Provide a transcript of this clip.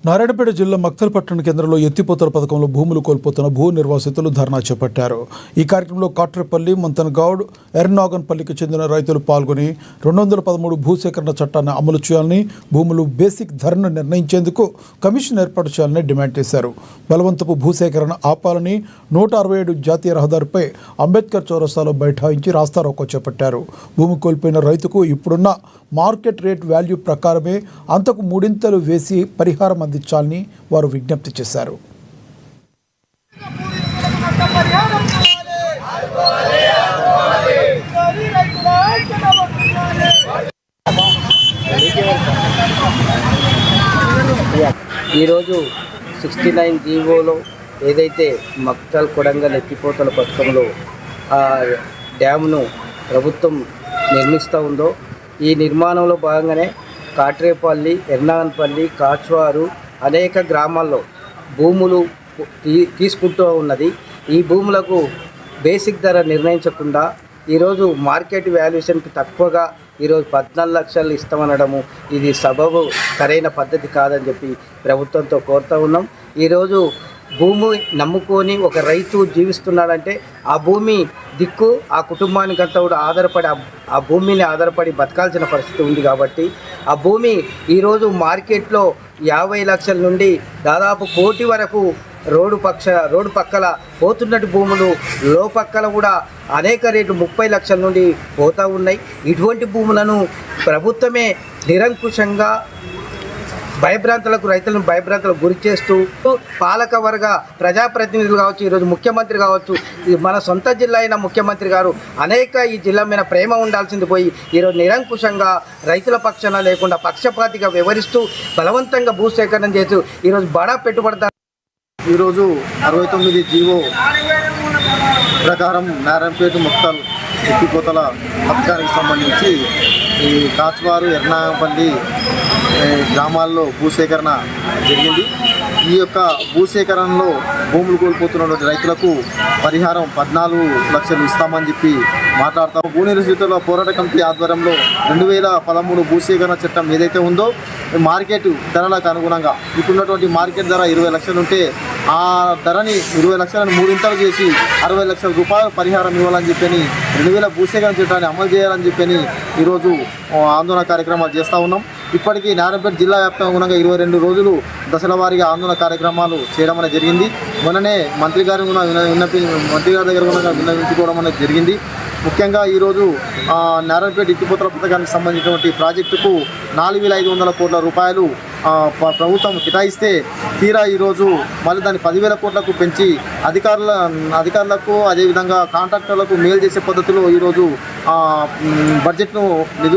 నారాయణపేట జిల్లా మక్తల్ పట్టణ కేంద్రంలో ఎత్తిపోతల పథకంలో భూములు కోల్పోతున్న భూ నిర్వాసితులు ధర్నా చేపట్టారు. ఈ కార్యక్రమంలో కాట్రేపల్లి, మంతన్గౌడ్, ఎర్నాగన్పల్లికి చెందిన రైతులు పాల్గొని 213 భూసేకరణ చట్టాన్ని అమలు చేయాలని, భూములు బేసిక్ ధరను నిర్ణయించేందుకు కమిషన్ ఏర్పాటు చేయాలని డిమాండ్ చేశారు. బలవంతపు భూసేకరణ ఆపాలని 167 జాతీయ రహదారిపై అంబేద్కర్ చౌరస్తాలో బైఠాయించి రాస్తారోకో చేపట్టారు. భూమి కోల్పోయిన రైతుకు ఇప్పుడున్న మార్కెట్ రేట్ వాల్యూ ప్రకారమే అంతకు మూడింతలు వేసి పరిహారం అందించాలని వారు విజ్ఞప్తి చేశారు. ఈరోజు 69 జీవోలో ఏదైతే మక్తల్ కొడంగల్ ఎత్తిపోతల పథకంలో డ్యామ్ను ప్రభుత్వం నిర్మిస్తూ ఉందో, ఈ నిర్మాణంలో భాగంగానే కాట్రేపల్లి, ఎర్నాగన్పల్లి, కాచ్వారు అనేక గ్రామాల్లో భూములు తీసుకుంటూ ఉన్నది. ఈ భూములకు బేసిక్ ధర నిర్ణయించకుండా ఈరోజు మార్కెట్ వాల్యుయేషన్కి తక్కువగా ఈరోజు 14 లక్షలు ఇస్తామనడము ఇది సబబు సరైన పద్ధతి కాదని చెప్పి ప్రభుత్వంతో కోరుతూ ఉన్నాం. ఈరోజు భూమి నమ్ముకొని ఒక రైతు జీవిస్తున్నాడంటే ఆ భూమి దిక్కు ఆ కుటుంబానికంతా కూడా ఆధారపడి ఆ భూమిని ఆధారపడి బతకాల్సిన పరిస్థితి ఉంది. కాబట్టి ఆ భూమి ఈరోజు మార్కెట్లో 50 లక్షల నుండి దాదాపు 1 కోటి వరకు రోడ్డు పక్కల పోతున్నట్టు భూములు లోపక్కల కూడా అనేక రేట్లు 30 లక్షల నుండి పోతూ ఉన్నాయి. ఇటువంటి భూములను ప్రభుత్వమే నిరంకుశంగా రైతులను భయభ్రాంతులకు గురి చేస్తూ పాలక వర్గ ప్రజాప్రతినిధులు కావచ్చు, ఈరోజు ముఖ్యమంత్రి కావచ్చు, మన సొంత జిల్లా అయిన ముఖ్యమంత్రి గారు అనేక ఈ జిల్లా మీద ప్రేమ ఉండాల్సింది పోయి ఈరోజు నిరంకుశంగా రైతుల పక్షాన లేకుండా పక్షపాతిగా వ్యవహరిస్తూ బలవంతంగా భూసేకరణ చేస్తూ ఈరోజు బడా పెట్టుబడిదారు. ఈరోజు 69 జీవో ప్రకారం నారాయణపేట మక్తల్ ఎత్తిపోతల పథకానికి సంబంధించి ఈ కాచ్వారు, ఎర్నాగన్పల్లి గ్రామాల్లో భూసేకరణ జరిగింది. ఈ యొక్క భూసేకరణలో భూములు కోల్పోతున్న రైతులకు పరిహారం 14 లక్షలు ఇస్తామని చెప్పి మాట్లాడతాము. భూ నిరసితుల పోరాట కమిటీ ఆధ్వర్యంలో 2013 భూసేకరణ చట్టం ఏదైతే ఉందో మార్కెట్ ధరలకు అనుగుణంగా ఇప్పుడున్నటువంటి మార్కెట్ ధర 20 లక్షలు ఉంటే ఆ ధరని 20 లక్షలను మూడింతలు చేసి 60 లక్షల రూపాయలు పరిహారం ఇవ్వాలని చెప్పని 2000 భూసేకరణ చట్టాన్ని అమలు చేయాలని చెప్పని ఈరోజు ఆందోళన కార్యక్రమాలు చేస్తూ ఉన్నాం. ఇప్పటికీ నారాయణపేట జిల్లా వ్యాప్తంగా 22 రోజులు దశల వారీగా ఆందోళన కార్యక్రమాలు చేయడం అనేది జరిగింది. మొన్ననే మంత్రి గారి దగ్గర కూడా విన్నవించుకోవడం అనేది జరిగింది. ముఖ్యంగా ఈరోజు నారాయణపేట ఎత్తిపోతల పథకానికి సంబంధించినటువంటి ప్రాజెక్టుకు 4,500 కోట్ల రూపాయలు ప్రభుత్వం కేటాయిస్తే తీరా ఈరోజు మళ్ళీ దాన్ని 10,000 కోట్లకు పెంచి అధికారులకు అదేవిధంగా కాంట్రాక్టర్లకు మేలు చేసే పద్ధతిలో ఈరోజు బడ్జెట్ను నిధులు